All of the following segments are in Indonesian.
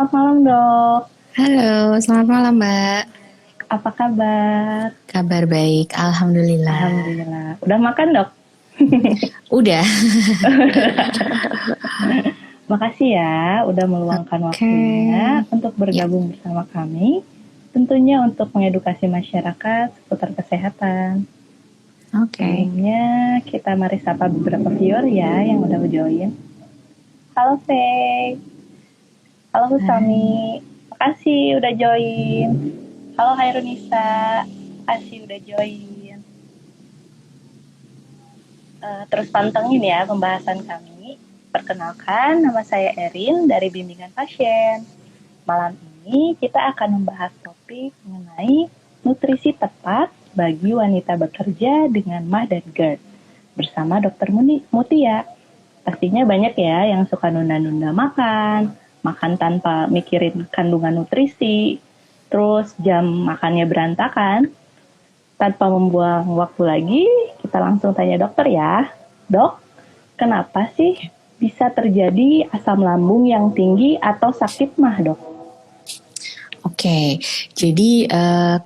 Selamat malam dok, Halo, selamat malam Mbak. apa kabar? Kabar baik, Alhamdulillah. Alhamdulillah. Udah makan dok? Udah. Makasih ya udah meluangkan Oke. waktunya untuk Ya, bergabung bersama kami. Tentunya untuk mengedukasi masyarakat seputar kesehatan. oke. Sebelumnya kita mari sapa beberapa viewer ya yang udah join. Halo Faye, halo Hai. Husami, makasih udah join. Halo Hairunisa, makasih udah join. Terus pantengin ya pembahasan kami. Perkenalkan, nama saya Erin dari Bimbingan Pasien. Malam ini kita akan membahas topik mengenai nutrisi tepat bagi wanita bekerja dengan MAH dan GERD bersama Dokter Mutia. Pastinya banyak ya yang suka nunda-nunda makan, makan tanpa mikirin kandungan nutrisi, terus jam makannya berantakan. Tanpa membuang waktu lagi, kita langsung tanya dokter ya. Dok, kenapa sih bisa terjadi asam lambung yang tinggi atau sakit mah dok? Oke, jadi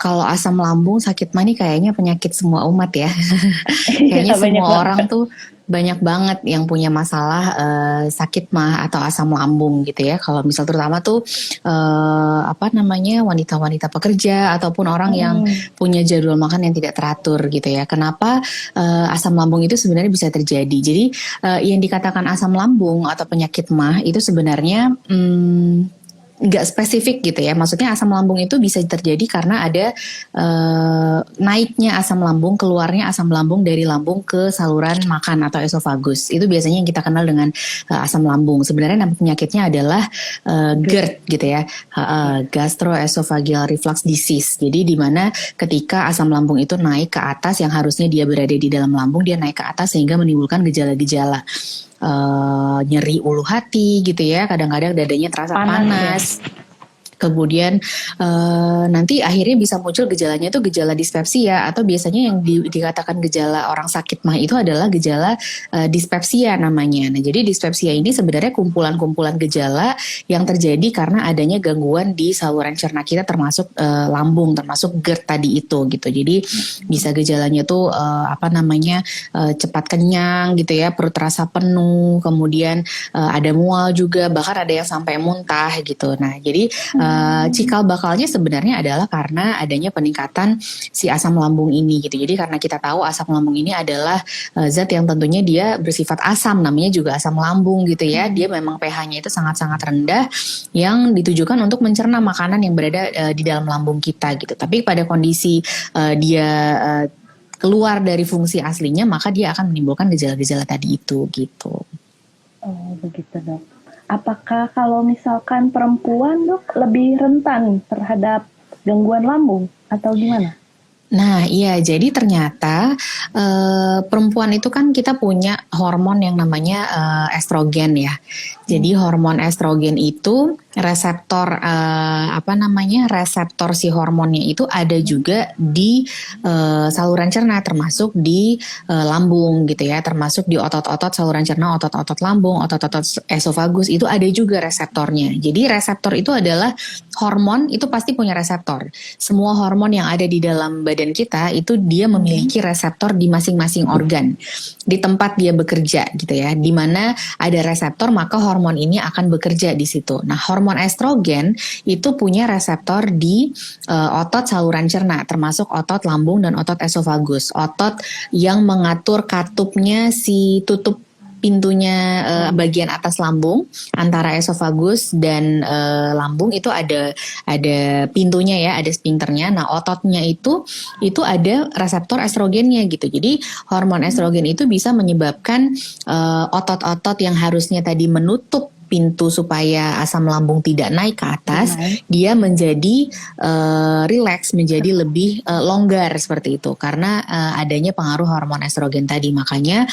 kalau asam lambung sakit mah ini kayaknya penyakit semua umat ya. Iya Kayaknya banyak semua orang banget. tuh banyak banget yang punya masalah sakit mah atau asam lambung gitu ya. Kalau misal terutama tuh apa namanya wanita-wanita pekerja ataupun orang yang Mm-mm. punya jadwal makan yang tidak teratur gitu ya. Kenapa asam lambung itu sebenarnya bisa terjadi? Jadi yang dikatakan asam lambung atau penyakit mah itu sebenarnya nggak spesifik gitu ya. Maksudnya asam lambung itu bisa terjadi karena ada naiknya asam lambung, keluarnya asam lambung dari lambung ke saluran makan atau esofagus. Itu biasanya yang kita kenal dengan asam lambung. Sebenarnya nama penyakitnya adalah GERD. GERD gitu ya, Ya. gastroesophageal reflux disease. Jadi di mana ketika asam lambung itu naik ke atas yang harusnya dia berada di dalam lambung, dia naik ke atas sehingga menimbulkan gejala-gejala nyeri ulu hati gitu ya, kadang-kadang dadanya terasa Panas ya. panas. Kemudian nanti akhirnya bisa muncul gejalanya itu gejala dispepsia atau biasanya yang dikatakan gejala orang sakit mah itu adalah gejala dispepsia namanya. Nah, jadi dispepsia ini sebenarnya kumpulan-kumpulan gejala yang terjadi karena adanya gangguan di saluran cerna kita termasuk lambung, termasuk GERD tadi itu gitu. Jadi bisa gejalanya tuh apa namanya cepat kenyang gitu ya, perut terasa penuh, kemudian ada mual juga, bahkan ada yang sampai muntah gitu. Nah, jadi cikal bakalnya sebenarnya adalah karena adanya peningkatan si asam lambung ini gitu. Jadi karena kita tahu asam lambung ini adalah zat yang tentunya dia bersifat asam, namanya juga asam lambung gitu ya. Dia memang pH-nya itu sangat-sangat rendah yang ditujukan untuk mencerna makanan yang berada di dalam lambung kita gitu. Tapi pada kondisi dia keluar dari fungsi aslinya, maka dia akan menimbulkan gejala-gejala tadi itu gitu. Oh begitu dok. Apakah kalau misalkan perempuan dok lebih rentan terhadap gangguan lambung atau gimana? Nah, iya, jadi ternyata perempuan itu kan kita punya hormon yang namanya estrogen ya. Jadi hormon estrogen itu reseptor apa namanya reseptor si hormonnya itu ada juga di saluran cerna, termasuk di lambung gitu ya, termasuk di otot-otot saluran cerna, otot-otot lambung, otot-otot esofagus itu ada juga reseptornya. Jadi reseptor itu adalah hormon itu pasti punya reseptor. Semua hormon yang ada di dalam badan kita itu dia memiliki reseptor di masing-masing organ di tempat dia bekerja gitu ya. Di mana ada reseptor maka hormon ini akan bekerja di situ. Nah, hormon estrogen itu punya reseptor di otot saluran cerna termasuk otot lambung dan otot esofagus. Otot yang mengatur katupnya si tutup pintunya bagian atas lambung antara esofagus dan lambung itu ada pintunya ya, ada sphincternya. Nah, ototnya itu ada reseptor estrogennya gitu. Jadi hormon estrogen itu bisa menyebabkan otot-otot yang harusnya tadi menutup pintu supaya asam lambung tidak naik ke atas, Naik. dia menjadi relax, menjadi lebih longgar seperti itu karena adanya pengaruh hormon estrogen tadi. Makanya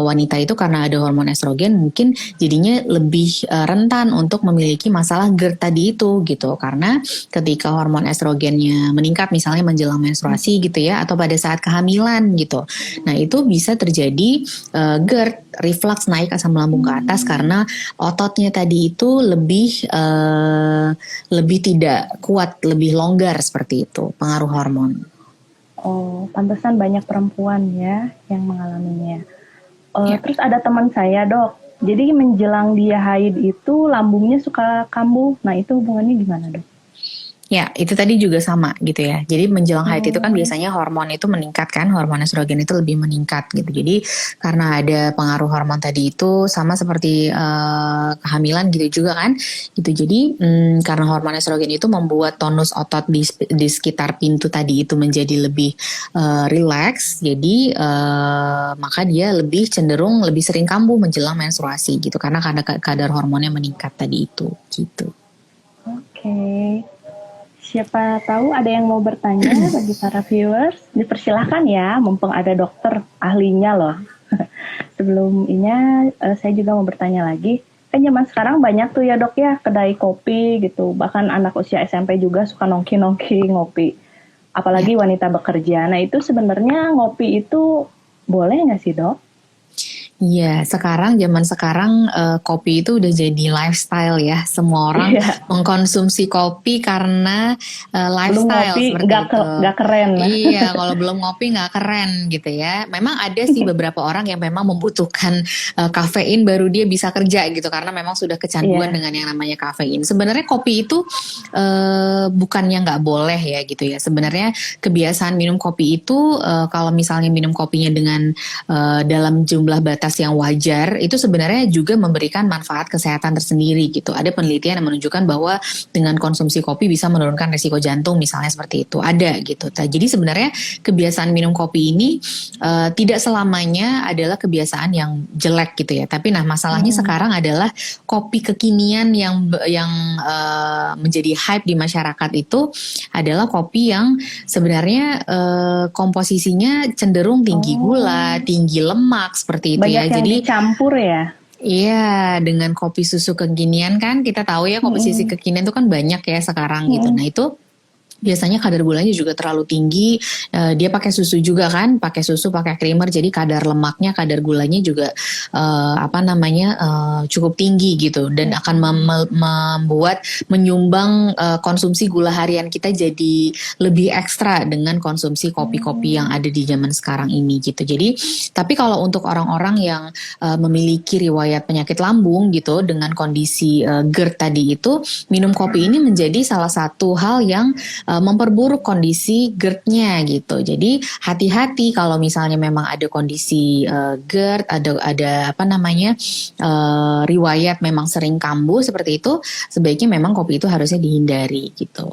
wanita itu karena ada hormon estrogen mungkin jadinya lebih rentan untuk memiliki masalah GERD tadi itu gitu. Karena ketika hormon estrogennya meningkat misalnya menjelang menstruasi gitu ya atau pada saat kehamilan gitu. Nah, itu bisa terjadi GERD, reflux naik asam lambung ke atas karena ototnya tadi itu lebih tidak kuat, lebih longgar seperti itu, pengaruh hormon. Oh, pantesan banyak perempuan ya yang mengalaminya. Ya. Terus ada teman saya, Dok. Jadi menjelang dia haid itu lambungnya suka kambuh. Nah, itu hubungannya gimana, Dok? Ya, itu tadi juga sama gitu ya. Jadi menjelang haid itu kan biasanya hormon itu meningkat kan, hormon estrogen itu lebih meningkat gitu. Jadi karena ada pengaruh hormon tadi itu sama seperti kehamilan gitu juga kan. Gitu. Jadi karena hormon estrogen itu membuat tonus otot di sekitar pintu tadi itu menjadi lebih rileks. Jadi maka dia lebih cenderung lebih sering kambuh menjelang menstruasi gitu karena kadar hormonnya meningkat tadi itu gitu. Oke. Siapa tahu ada yang mau bertanya bagi para viewers, dipersilahkan ya, mumpung ada dokter ahlinya loh. Sebelumnya saya juga mau bertanya lagi, kan zaman sekarang banyak tuh ya dok ya, kedai kopi gitu, bahkan anak usia SMP juga suka nongki-nongki ngopi. Apalagi wanita bekerja, nah itu sebenarnya ngopi itu boleh nggak sih dok? Iya, zaman sekarang kopi itu udah jadi lifestyle ya. Semua orang mengkonsumsi kopi karena lifestyle belum ngopi, seperti itu. Gak keren. Iya, kalau belum ngopi nggak keren gitu ya. Memang ada sih beberapa orang yang memang membutuhkan kafein baru dia bisa kerja gitu karena memang sudah kecanduan dengan yang namanya kafein. Sebenarnya kopi itu bukannya nggak boleh ya gitu ya. Sebenarnya kebiasaan minum kopi itu kalau misalnya minum kopinya dengan dalam jumlah batas yang wajar itu sebenarnya juga memberikan manfaat kesehatan tersendiri gitu. Ada penelitian yang menunjukkan bahwa dengan konsumsi kopi bisa menurunkan risiko jantung misalnya seperti itu. Ada gitu. Jadi sebenarnya kebiasaan minum kopi ini tidak selamanya adalah kebiasaan yang jelek gitu ya. Tapi nah masalahnya sekarang adalah kopi kekinian yang menjadi hype di masyarakat itu adalah kopi yang sebenarnya komposisinya cenderung tinggi gula, tinggi lemak seperti itu. Banyak yang jadi dicampur ya. Iya, dengan kopi susu kekinian kan kita tahu ya kopi susu kekinian itu kan banyak ya sekarang gitu. Nah itu biasanya kadar gulanya juga terlalu tinggi. Dia pakai susu juga kan, pakai susu, pakai creamer, jadi kadar lemaknya, kadar gulanya juga cukup tinggi gitu, dan akan membuat menyumbang konsumsi gula harian kita jadi lebih ekstra dengan konsumsi kopi-kopi yang ada di zaman sekarang ini gitu. Jadi, tapi kalau untuk orang-orang yang memiliki riwayat penyakit lambung gitu dengan kondisi GERD tadi itu, minum kopi ini menjadi salah satu hal yang memperburuk kondisi GERD-nya gitu. Jadi hati-hati kalau misalnya memang ada kondisi GERD, ada riwayat memang sering kambuh seperti itu, sebaiknya memang kopi itu harusnya dihindari gitu.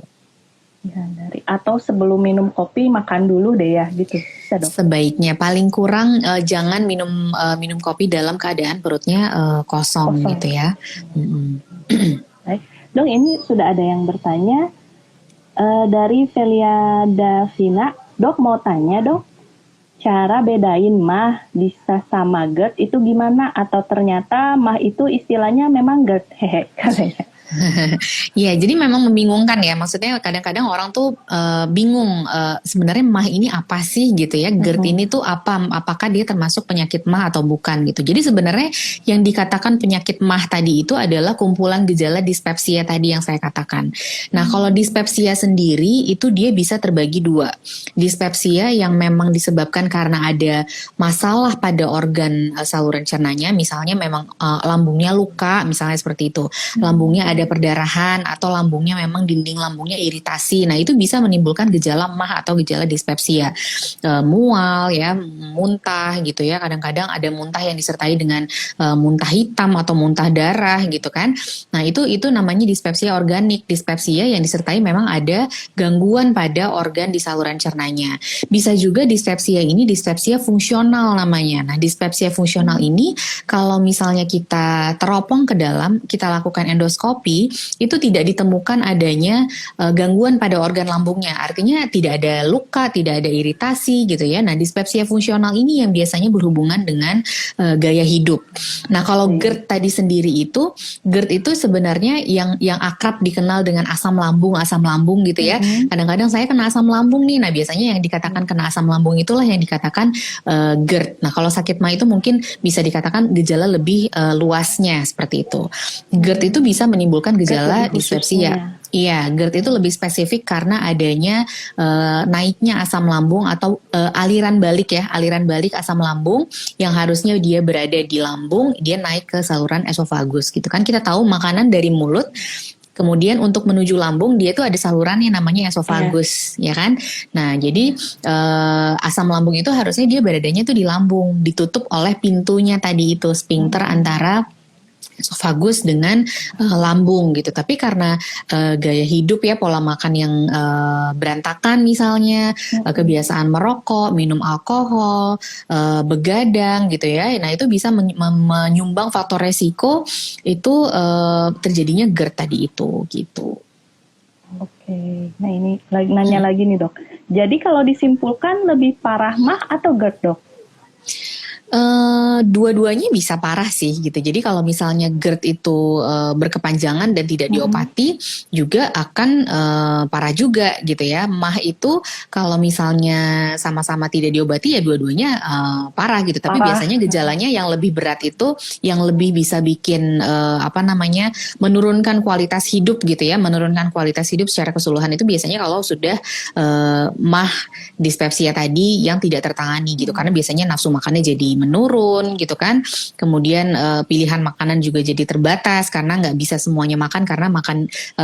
Dihindari. Atau sebelum minum kopi makan dulu deh ya gitu. Bisa dok? Sebaiknya paling kurang jangan minum kopi dalam keadaan perutnya kosong gitu ya. Baik. Dok, ini sudah ada yang bertanya. Dari Velia Davina, dok mau tanya dok, cara bedain mah bisa sama GERD itu gimana? Atau ternyata mah itu istilahnya memang GERD, hehe, katanya. Ya, jadi memang membingungkan ya. Maksudnya kadang-kadang orang tuh bingung sebenarnya mah ini apa sih gitu ya. GERD ini tuh apa? Apakah dia termasuk penyakit mah atau bukan gitu. Jadi sebenarnya yang dikatakan penyakit mah tadi itu adalah kumpulan gejala dispepsia tadi yang saya katakan. Nah, kalau dispepsia sendiri itu dia bisa terbagi dua. Dispepsia yang memang disebabkan karena ada masalah pada organ saluran cernanya, misalnya memang lambungnya luka, misalnya seperti itu. Lambungnya ada perdarahan atau lambungnya memang dinding lambungnya iritasi. Nah, itu bisa menimbulkan gejala mah atau gejala dispepsia. Mual ya, muntah gitu ya. Kadang-kadang ada muntah yang disertai dengan muntah hitam atau muntah darah gitu kan. Nah, itu namanya dispepsia organik. Dispepsia yang disertai memang ada gangguan pada organ di saluran cernanya. Bisa juga dispepsia ini dispepsia fungsional namanya. Nah, dispepsia fungsional ini kalau misalnya kita teropong ke dalam, kita lakukan endoskopi, terapi itu tidak ditemukan adanya gangguan pada organ lambungnya. Artinya tidak ada luka, tidak ada iritasi gitu ya. Nah, dispepsia fungsional ini yang biasanya berhubungan dengan gaya hidup. Nah, kalau GERD tadi sendiri itu, GERD itu sebenarnya yang akrab dikenal dengan asam lambung gitu ya. Kadang-kadang saya kena asam lambung nih. Nah, biasanya yang dikatakan kena asam lambung itulah yang dikatakan GERD. Nah, kalau sakit mah itu mungkin bisa dikatakan gejala lebih luasnya seperti itu. GERD itu bisa menimbulkan gejala dispepsia. Iya, GERD itu lebih spesifik karena adanya naiknya asam lambung atau aliran balik asam lambung yang harusnya dia berada di lambung, dia naik ke saluran esofagus gitu kan. Kita tahu makanan dari mulut, kemudian untuk menuju lambung dia itu ada saluran yang namanya esofagus, ya kan? Nah, jadi asam lambung itu harusnya dia beradanya tuh di lambung, ditutup oleh pintunya tadi itu, sphincter antara esofagus dengan lambung gitu. Tapi karena gaya hidup ya, pola makan yang berantakan misalnya, kebiasaan merokok, minum alkohol, begadang gitu ya. Nah, itu bisa menyumbang faktor resiko itu terjadinya GERD tadi itu gitu. Oke. Nah, ini nanya lagi nih, Dok. Jadi kalau disimpulkan lebih parah mah atau GERD, Dok? Dua-duanya bisa parah sih gitu. Jadi kalau misalnya GERD itu berkepanjangan dan tidak diobati juga akan parah juga gitu ya. MAH itu kalau misalnya sama-sama tidak diobati ya dua-duanya parah gitu. Tapi biasanya gejalanya yang lebih berat itu yang lebih bisa bikin menurunkan kualitas hidup gitu ya. Menurunkan kualitas hidup secara keseluruhan itu biasanya kalau sudah MAH dispepsia tadi yang tidak tertangani gitu. Karena biasanya nafsu makannya jadi menurun gitu kan, kemudian pilihan makanan juga jadi terbatas karena nggak bisa semuanya makan karena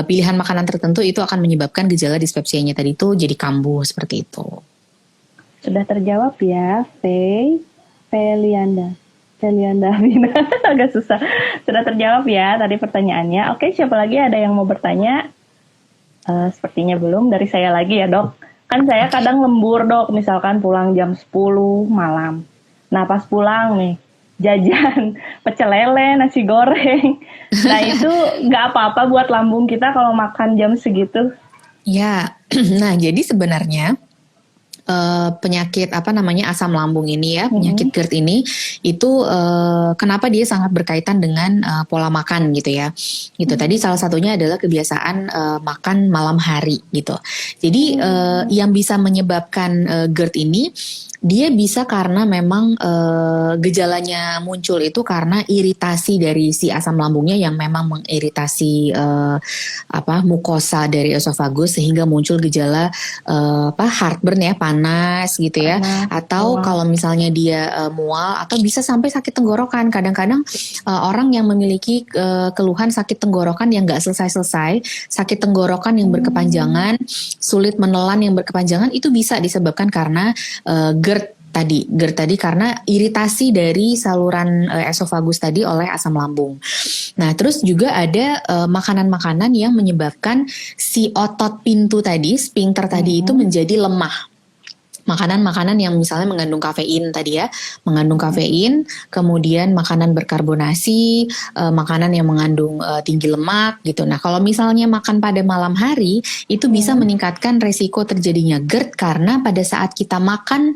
pilihan makanan tertentu itu akan menyebabkan gejala dispepsianya tadi itu jadi kambuh seperti itu. Sudah terjawab ya, Felianda Bina. Agak susah. Sudah terjawab ya tadi pertanyaannya. Oke, siapa lagi ada yang mau bertanya? Sepertinya belum. Dari saya lagi ya, Dok. Kan saya kadang lembur, Dok, misalkan pulang jam 10 malam. Nah, pas pulang nih, jajan pecel lele, nasi goreng. Nah, itu nggak apa-apa buat lambung kita kalau makan jam segitu. Ya, nah jadi sebenarnya penyakit asam lambung ini ya, penyakit GERD ini itu kenapa dia sangat berkaitan dengan pola makan gitu ya. Gitu. Tadi salah satunya adalah kebiasaan makan malam hari gitu. Jadi yang bisa menyebabkan GERD ini dia bisa karena memang gejalanya muncul itu karena iritasi dari si asam lambungnya yang memang mengiritasi mukosa dari esofagus sehingga muncul gejala heartburn ya, panas gitu ya, atau kalau misalnya dia mual atau bisa sampai sakit tenggorokan. Kadang-kadang orang yang memiliki keluhan sakit tenggorokan yang nggak selesai-selesai, sakit tenggorokan yang berkepanjangan, sulit menelan yang berkepanjangan itu bisa disebabkan karena GERD tadi karena iritasi dari saluran esofagus tadi oleh asam lambung. Nah, terus juga ada makanan-makanan yang menyebabkan si otot pintu tadi, sphincter tadi itu menjadi lemah. Makanan-makanan yang misalnya mengandung kafein tadi ya, mengandung kafein, kemudian makanan berkarbonasi, makanan yang mengandung tinggi lemak gitu. Nah, kalau misalnya makan pada malam hari, itu bisa meningkatkan resiko terjadinya GERD karena pada saat kita makan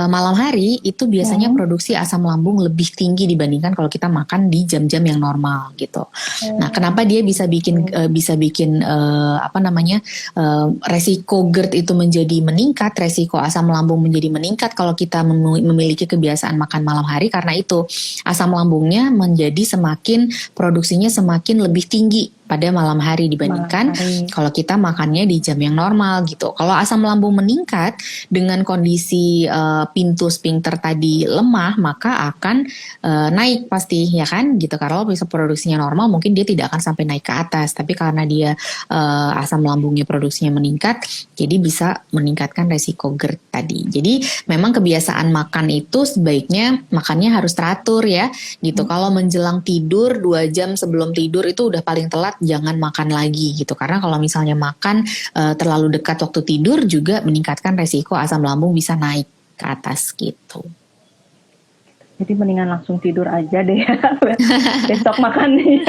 malam hari, itu biasanya produksi asam lambung lebih tinggi dibandingkan kalau kita makan di jam-jam yang normal gitu. Nah, kenapa dia bisa bikin resiko GERD itu menjadi meningkat, resiko asam lambung menjadi meningkat kalau kita memiliki kebiasaan makan malam hari karena itu asam lambungnya menjadi produksinya semakin lebih tinggi pada malam hari dibandingkan kalau kita makannya di jam yang normal gitu. Kalau asam lambung meningkat dengan kondisi pintu sphincter tadi lemah, maka akan naik pasti ya kan gitu. Kalau bisa produksinya normal mungkin dia tidak akan sampai naik ke atas, tapi karena dia asam lambungnya produksinya meningkat, jadi bisa meningkatkan resiko GERD tadi. Jadi memang kebiasaan makan itu sebaiknya makannya harus teratur ya gitu. Kalau menjelang tidur 2 jam sebelum tidur itu udah paling telat, jangan makan lagi gitu, karena kalau misalnya makan terlalu dekat waktu tidur juga meningkatkan resiko asam lambung bisa naik ke atas gitu. Jadi mendingan langsung tidur aja deh ya. Besok makan nih.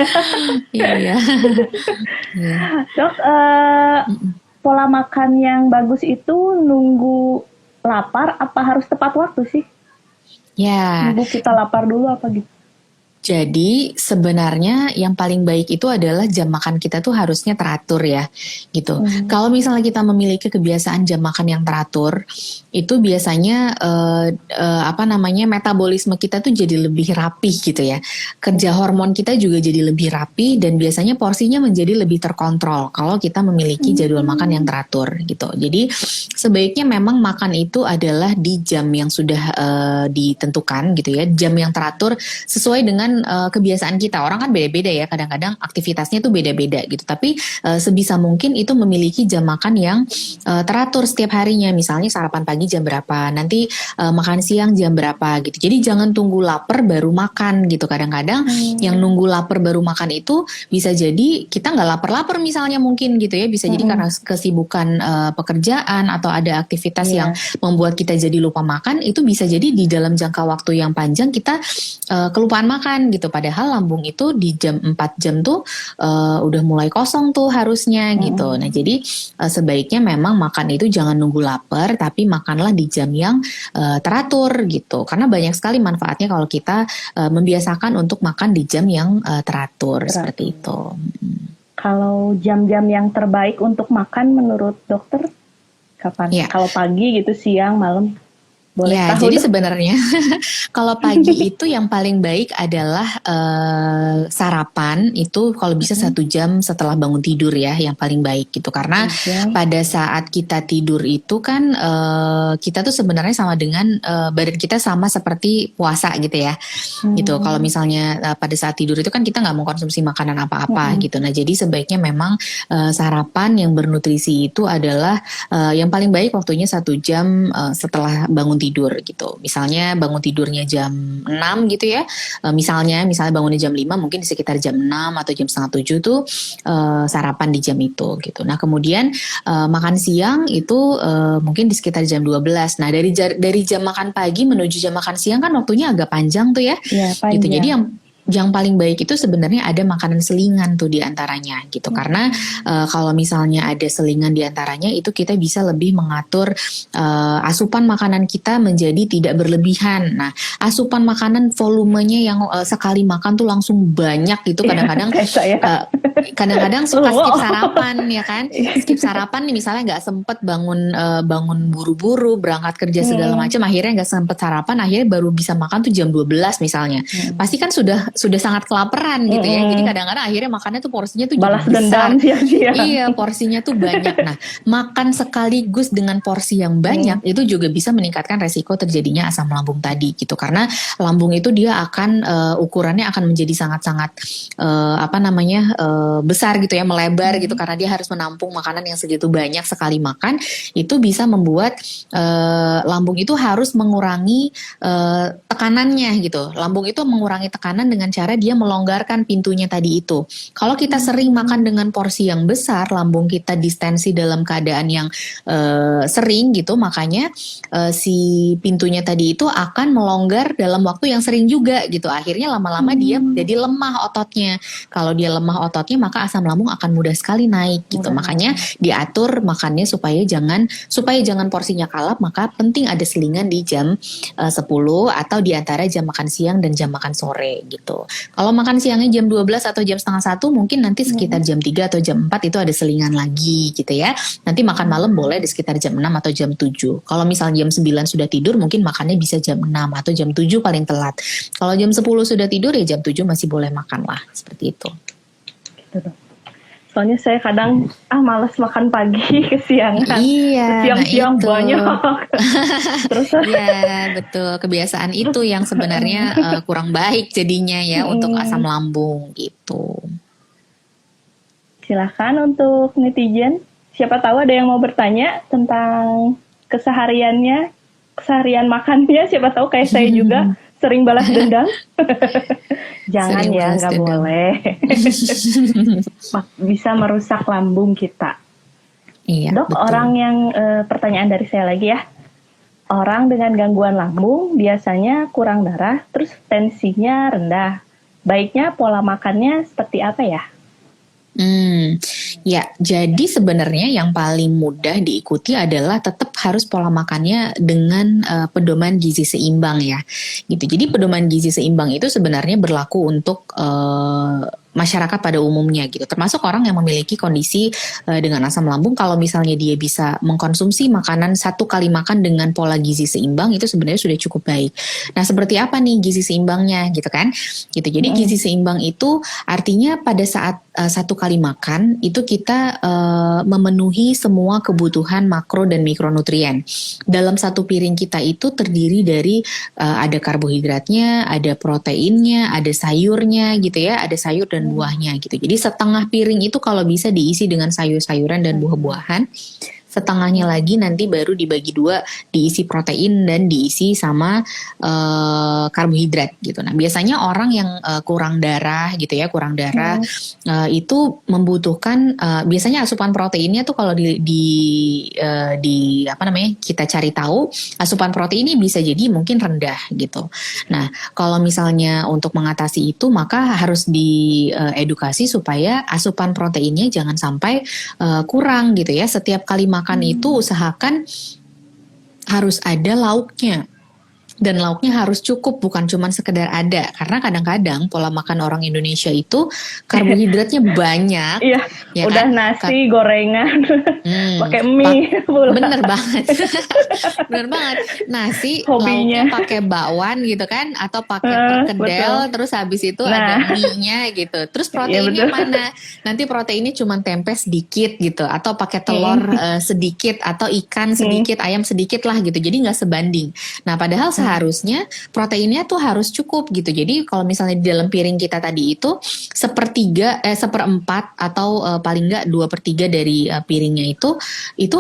Iya. Iya. Dok, pola makan yang bagus itu nunggu lapar apa harus tepat waktu sih? Ya, Nunggu kita lapar dulu apa gitu? jadi sebenarnya yang paling baik itu adalah jam makan kita tuh harusnya teratur ya, gitu. Kalau misalnya kita memiliki kebiasaan jam makan yang teratur, itu biasanya metabolisme kita tuh jadi lebih rapih gitu ya. Kerja hormon kita juga jadi lebih rapi dan biasanya porsinya menjadi lebih terkontrol kalau kita memiliki jadwal makan yang teratur gitu. Jadi sebaiknya memang makan itu adalah di jam yang sudah ditentukan gitu ya, jam yang teratur sesuai dengan kebiasaan kita. Orang kan beda-beda ya, kadang-kadang aktivitasnya tuh beda-beda gitu. Tapi sebisa mungkin itu memiliki jam makan yang teratur setiap harinya. Misalnya sarapan pagi jam berapa, nanti makan siang jam berapa gitu. Jadi jangan tunggu lapar baru makan gitu. Kadang-kadang yang nunggu lapar baru makan itu bisa jadi kita nggak lapar-lapar misalnya mungkin gitu ya. Bisa jadi karena kesibukan pekerjaan atau ada aktivitas yang membuat kita jadi lupa makan. Itu bisa jadi di dalam jangka waktu yang panjang kita kelupaan makan gitu, padahal lambung itu di jam 4 jam tuh udah mulai kosong tuh harusnya gitu. Nah jadi sebaiknya memang makan itu jangan nunggu lapar, tapi makanlah di jam yang teratur gitu, karena banyak sekali manfaatnya kalau kita membiasakan untuk makan di jam yang teratur seperti itu. Kalau jam-jam yang terbaik untuk makan menurut dokter kapan? Ya. Kalau pagi gitu, siang, malam? Boleh ya, tahu jadi sebenarnya kalau pagi itu yang paling baik adalah sarapan itu kalau bisa 1 jam setelah bangun tidur ya, yang paling baik gitu. Karena pada saat kita tidur itu kan kita tuh sebenarnya sama dengan badan kita sama seperti puasa gitu ya. Gitu. Kalau misalnya pada saat tidur itu kan kita nggak mau konsumsi makanan apa-apa gitu. Nah jadi sebaiknya memang sarapan yang bernutrisi itu adalah yang paling baik waktunya 1 jam setelah bangun tidur gitu. Misalnya bangun tidurnya jam 6 gitu ya. Misalnya bangunnya jam 5, mungkin di sekitar jam 6 atau jam setengah 7 tuh sarapan di jam itu gitu. Nah, kemudian makan siang itu mungkin di sekitar jam 12. Nah, dari jam makan pagi menuju jam makan siang kan waktunya agak panjang tuh ya. Iya, panjang. Gitu. Jadi yang paling baik itu sebenarnya ada makanan selingan tuh di antaranya gitu. Karena kalau misalnya ada selingan di antaranya itu kita bisa lebih mengatur asupan makanan kita menjadi tidak berlebihan. Nah, asupan makanan volumenya yang sekali makan tuh langsung banyak gitu, kadang-kadang kadang-kadang suka skip sarapan ya kan. Skip sarapan nih, misalnya nggak sempet bangun buru-buru berangkat kerja segala macam, akhirnya nggak sempet sarapan, akhirnya baru bisa makan tuh jam 12 misalnya. Pasti kan sudah sangat kelaparan gitu ya. Jadi kadang-kadang akhirnya makannya tuh porsinya tuh balas jadi besar. Dendam, iya, porsinya tuh banyak. Nah, makan sekaligus dengan porsi yang banyak itu juga bisa meningkatkan resiko terjadinya asam lambung tadi gitu. Karena lambung itu dia akan ukurannya akan menjadi sangat-sangat besar gitu ya, melebar gitu, karena dia harus menampung makanan yang segitu banyak sekali makan. Itu bisa membuat lambung itu harus mengurangi tekanannya gitu. Lambung itu mengurangi tekanan dengan cara dia melonggarkan pintunya tadi itu. Kalau kita sering makan dengan porsi yang besar, lambung kita distensi dalam keadaan yang sering gitu, makanya si pintunya tadi itu akan melonggar dalam waktu yang sering juga gitu. Akhirnya lama-lama dia jadi lemah ototnya. Kalau dia lemah ototnya, maka asam lambung akan mudah sekali naik gitu. Makanya diatur makannya supaya jangan porsinya kalap. Maka penting ada selingan di jam 10 atau di antara jam makan siang dan jam makan sore gitu. Kalau makan siangnya jam 12 atau jam setengah 1, mungkin nanti sekitar jam 3 atau jam 4 itu ada selingan lagi gitu ya. Nanti makan malam boleh di sekitar jam 6 atau jam 7. Kalau misalnya jam 9 sudah tidur, mungkin makannya bisa jam 6 atau jam 7 paling telat. Kalau jam 10 sudah tidur ya jam 7 masih boleh makan lah, seperti itu. Gitu. Soalnya saya kadang malas makan pagi kesiangan. Iya, siang-siang banyak. Terus iya, betul. Kebiasaan itu yang sebenarnya kurang baik jadinya ya untuk asam lambung gitu. Silahkan untuk netizen. Siapa tahu ada yang mau bertanya tentang keseharian makannya. Siapa tahu kayak saya juga sering balas dendam. Jangan sering ya, nggak boleh. Bisa merusak lambung kita. Iya, Dok, betul. Orang yang pertanyaan dari saya lagi ya. Orang dengan gangguan lambung biasanya kurang darah, terus tensinya rendah. Baiknya pola makannya seperti apa ya? Ya, jadi sebenarnya yang paling mudah diikuti adalah tetap harus pola makannya dengan pedoman gizi seimbang ya, gitu. Jadi pedoman gizi seimbang itu sebenarnya berlaku untuk masyarakat pada umumnya gitu, termasuk orang yang memiliki kondisi dengan asam lambung. Kalau misalnya dia bisa mengkonsumsi makanan satu kali makan dengan pola gizi seimbang, itu sebenarnya sudah cukup baik. Nah, seperti apa nih gizi seimbangnya gitu kan? Gitu. Jadi gizi seimbang itu artinya pada saat satu kali makan itu kita memenuhi semua kebutuhan makro dan mikronutrien. Dalam satu piring kita itu terdiri dari ada karbohidratnya, ada proteinnya, ada sayurnya gitu ya, ada sayur dan buahnya gitu. Jadi setengah piring itu kalau bisa diisi dengan sayur-sayuran dan buah-buahan. Setengahnya lagi nanti baru dibagi dua, diisi protein dan diisi sama karbohidrat gitu. Nah, biasanya orang yang kurang darah gitu ya, kurang darah itu membutuhkan biasanya asupan proteinnya tuh kalau di apa namanya kita cari tahu, asupan proteinnya bisa jadi mungkin rendah gitu. Nah, kalau misalnya untuk mengatasi itu maka harus diedukasi supaya asupan proteinnya jangan sampai kurang gitu ya. Setiap kali makan itu usahakan harus ada lauknya. Dan lauknya harus cukup, bukan cuma sekedar ada. Karena kadang-kadang pola makan orang Indonesia itu karbohidratnya banyak. Iya, ya udah kan? nasi, gorengan, pakai mie. Bener banget. Bener banget. Nasi, Hobinya. lauknya pakai bakwan gitu kan. Atau pakai perkedel, terus habis itu ada mie-nya gitu. Terus proteinnya mana? Nanti proteinnya cuma tempe sedikit gitu. Atau pakai telur sedikit. Atau ikan sedikit, ayam sedikit lah gitu. Jadi gak sebanding. Nah, padahal seharusnya proteinnya tuh harus cukup gitu. Jadi kalau misalnya di dalam piring kita tadi itu seperempat atau paling enggak 2/3 dari piringnya itu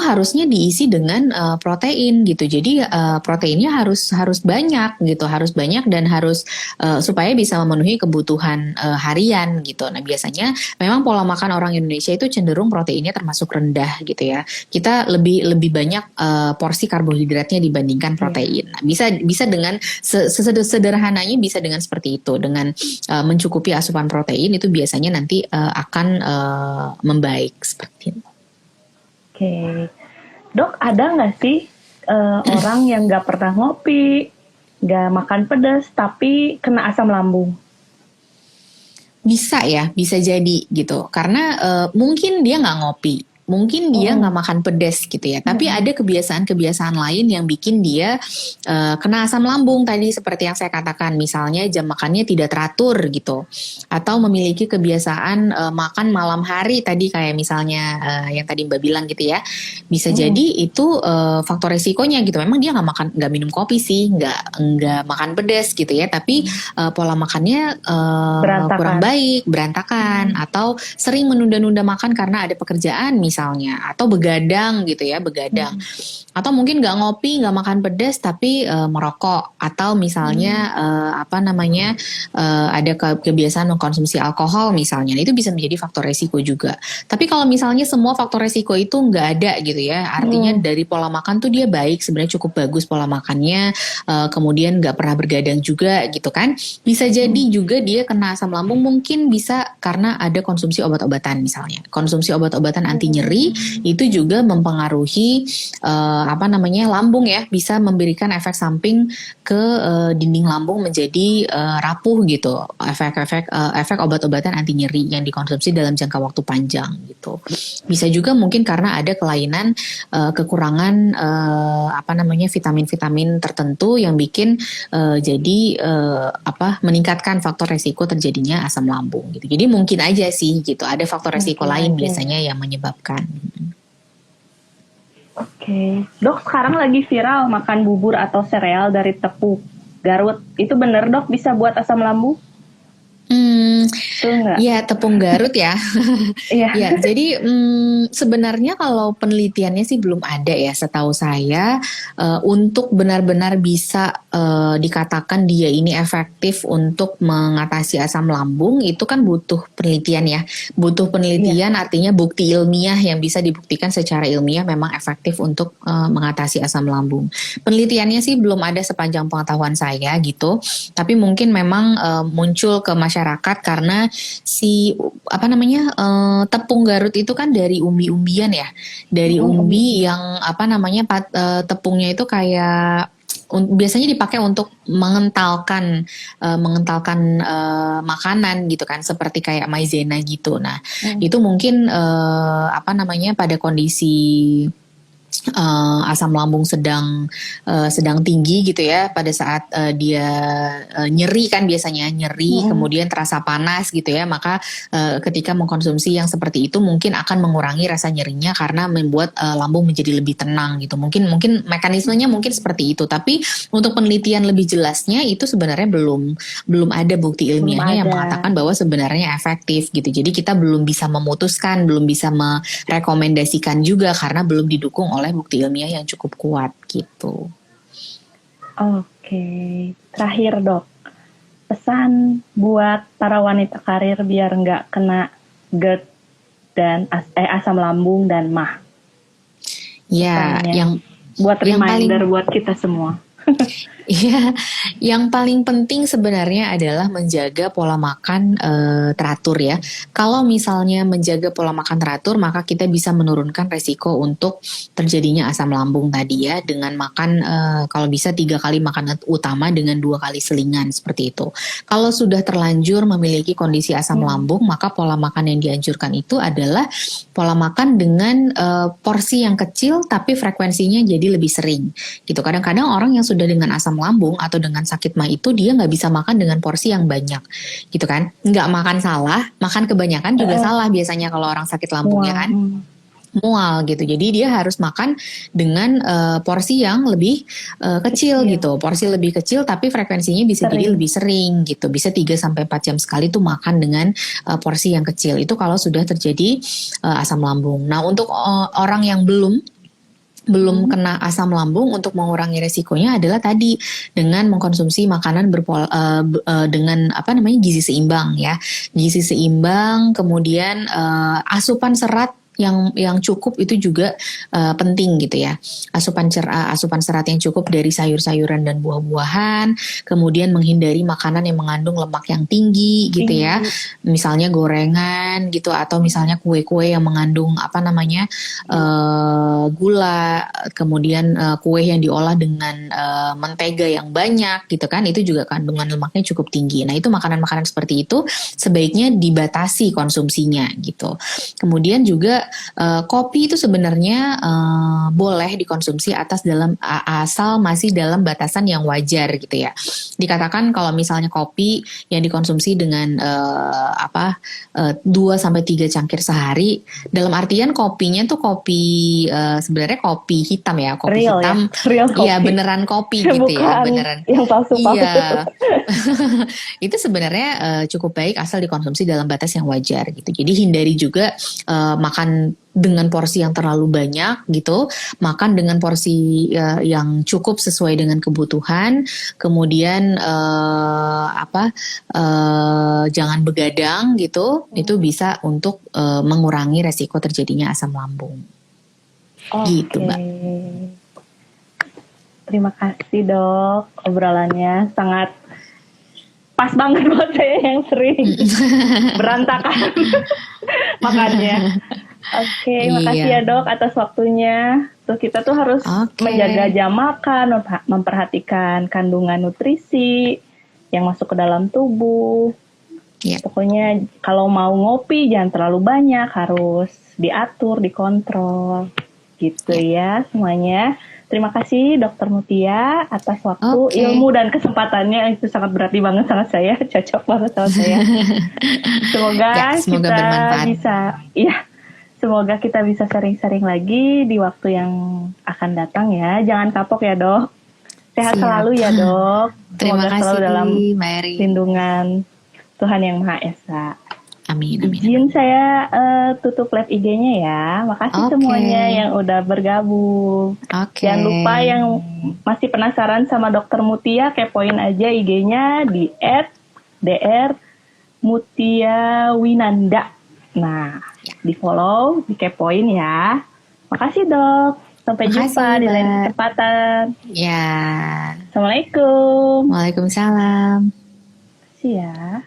harusnya diisi dengan protein gitu. Jadi proteinnya harus banyak gitu, harus banyak dan harus supaya bisa memenuhi kebutuhan harian gitu. Nah, biasanya memang pola makan orang Indonesia itu cenderung proteinnya termasuk rendah gitu ya. Kita lebih banyak porsi karbohidratnya dibandingkan protein. Nah, bisa dengan sederhananya bisa dengan seperti itu, dengan mencukupi asupan protein itu biasanya nanti akan membaik seperti itu. Oke, Dok, ada nggak sih orang yang nggak pernah ngopi, nggak makan pedas, tapi kena asam lambung? Bisa ya, bisa jadi gitu. Karena mungkin dia nggak ngopi. Mungkin dia nggak makan pedas gitu ya, tapi ada kebiasaan-kebiasaan lain yang bikin dia kena asam lambung tadi seperti yang saya katakan, misalnya jam makannya tidak teratur gitu, atau memiliki kebiasaan makan malam hari tadi kayak misalnya yang tadi Mbak bilang gitu ya, bisa jadi itu faktor resikonya gitu. Memang dia nggak minum kopi sih, nggak makan pedas gitu ya, tapi pola makannya kurang baik, berantakan, atau sering menunda-nunda makan karena ada pekerjaan misalnya, atau begadang gitu ya, atau mungkin nggak ngopi, nggak makan pedas tapi merokok, atau misalnya ada kebiasaan mengkonsumsi alkohol misalnya. Nah, itu bisa menjadi faktor resiko juga. Tapi kalau misalnya semua faktor resiko itu nggak ada gitu ya, artinya dari pola makan tuh dia baik, sebenarnya cukup bagus pola makannya, kemudian nggak pernah bergadang juga gitu kan, bisa jadi juga dia kena asam lambung. Mungkin bisa karena ada konsumsi obat-obatan misalnya, konsumsi obat-obatan anti nyeri itu juga mempengaruhi lambung ya, bisa memberikan efek samping ke dinding lambung menjadi rapuh gitu, efek obat-obatan anti nyeri yang dikonsumsi dalam jangka waktu panjang gitu. Bisa juga mungkin karena ada kelainan kekurangan vitamin-vitamin tertentu yang bikin meningkatkan faktor resiko terjadinya asam lambung gitu. Jadi mungkin aja sih gitu, ada faktor resiko lain biasanya yang menyebabkan. Oke, Dok, sekarang lagi viral makan bubur atau sereal dari tepung Garut. Itu benar, Dok, bisa buat asam lambung? Betul nggak? Iya, tepung Garut ya. Iya. Ya, jadi sebenarnya kalau penelitiannya sih belum ada ya, setahu saya untuk benar-benar bisa dikatakan dia ini efektif untuk mengatasi asam lambung itu kan butuh penelitian ya, butuh Iya. penelitian artinya bukti ilmiah yang bisa dibuktikan secara ilmiah memang efektif untuk mengatasi asam lambung. Penelitiannya sih belum ada sepanjang pengetahuan saya gitu, tapi mungkin memang muncul ke masyarakat karena si apa namanya tepung Garut itu kan dari umbi-umbian ya, dari umbi yang apa namanya tepungnya itu kayak biasanya dipakai untuk mengentalkan makanan gitu kan, seperti kayak maizena gitu. Nah itu mungkin apa namanya pada kondisi asam lambung sedang tinggi gitu ya, pada saat dia nyeri kan, biasanya nyeri kemudian terasa panas gitu ya, maka ketika mengkonsumsi yang seperti itu mungkin akan mengurangi rasa nyerinya karena membuat lambung menjadi lebih tenang gitu. Mungkin mekanismenya mungkin seperti itu, tapi untuk penelitian lebih jelasnya itu sebenarnya belum ada bukti ilmiahnya yang mengatakan bahwa sebenarnya efektif gitu. Jadi kita belum bisa memutuskan, belum bisa merekomendasikan juga karena belum didukung oleh bukti ilmiah yang cukup kuat gitu. Oke, terakhir dok, pesan buat para wanita karir biar nggak kena GERD dan asam lambung dan MAH. Ya, yang buat reminder buat kita semua. Iya, yang paling penting sebenarnya adalah menjaga pola makan teratur ya. Kalau misalnya menjaga pola makan teratur, maka kita bisa menurunkan resiko untuk terjadinya asam lambung tadi ya, dengan makan kalau bisa 3 kali makanan utama dengan 2 kali selingan seperti itu. Kalau sudah terlanjur memiliki kondisi asam lambung, maka pola makan yang dianjurkan itu adalah pola makan dengan porsi yang kecil tapi frekuensinya jadi lebih sering gitu. Kadang-kadang orang yang sudah dengan asam lambung atau dengan sakit MAH itu dia nggak bisa makan dengan porsi yang banyak gitu kan. Nggak makan salah, makan kebanyakan juga salah biasanya kalau orang sakit lambung ya kan. Mual gitu. Jadi dia harus makan dengan porsi yang lebih kecil gitu. Porsi lebih kecil tapi frekuensinya bisa jadi lebih sering gitu. Bisa 3-4 jam sekali tuh makan dengan porsi yang kecil. Itu kalau sudah terjadi asam lambung. Nah, untuk orang yang belum kena asam lambung, untuk mengurangi resikonya adalah tadi dengan mengkonsumsi makanan dengan apa namanya gizi seimbang ya, gizi seimbang, kemudian asupan serat yang cukup itu juga penting gitu ya. Asupan serat yang cukup dari sayur-sayuran dan buah-buahan, kemudian menghindari makanan yang mengandung lemak yang tinggi gitu ya. Misalnya gorengan gitu, atau misalnya kue-kue yang mengandung apa namanya gula, kemudian kue yang diolah dengan mentega yang banyak gitu kan, itu juga kandungan lemaknya cukup tinggi. Nah, itu makanan-makanan seperti itu sebaiknya dibatasi konsumsinya gitu. Kemudian juga kopi itu sebenarnya boleh dikonsumsi asal masih dalam batasan yang wajar gitu ya. Dikatakan kalau misalnya kopi yang dikonsumsi dengan 2-3 cangkir sehari, dalam artian kopinya tuh kopi sebenarnya kopi hitam ya, kopi real hitam. Ya? Iya, beneran kopi gitu ya, beneran. Yang palsu-palsu. Iya. Itu sebenarnya cukup baik asal dikonsumsi dalam batas yang wajar gitu. Jadi hindari juga makan dengan porsi yang terlalu banyak gitu, makan dengan porsi yang cukup sesuai dengan kebutuhan, kemudian jangan begadang gitu, itu bisa untuk mengurangi resiko terjadinya asam lambung. Gitu, Mbak. Terima kasih dok, obrolannya sangat pas banget buat saya yang sering berantakan makannya. Makasih ya dok atas waktunya. Tuh kita tuh harus menjaga jam makan, memperhatikan kandungan nutrisi yang masuk ke dalam tubuh. Pokoknya kalau mau ngopi jangan terlalu banyak, harus diatur, dikontrol gitu ya semuanya. Terima kasih Dokter Mutia atas waktu, ilmu dan kesempatannya, itu sangat berarti banget sama saya, cocok banget sama saya. Semoga kita bermanfaat. Semoga kita bisa sering-sering lagi di waktu yang akan datang ya. Jangan kapok ya dok. Sehat selalu ya dok. Terima kasih selalu dalam Mbak Eri. lindungan Tuhan Yang Maha Esa. Amin, amin, amin. Izin saya tutup live IG-nya ya. Makasih Oke. semuanya yang udah bergabung. Oke. Jangan lupa yang masih penasaran sama Dokter Mutia, kepoin aja IG-nya di @drmutiawinanda. Nah, di follow, dikepoin ya. Makasih dok. Sampai Makasih, jumpa di lain Mbak. kesempatan. Ya. Assalamualaikum. Waalaikumsalam. Makasih ya.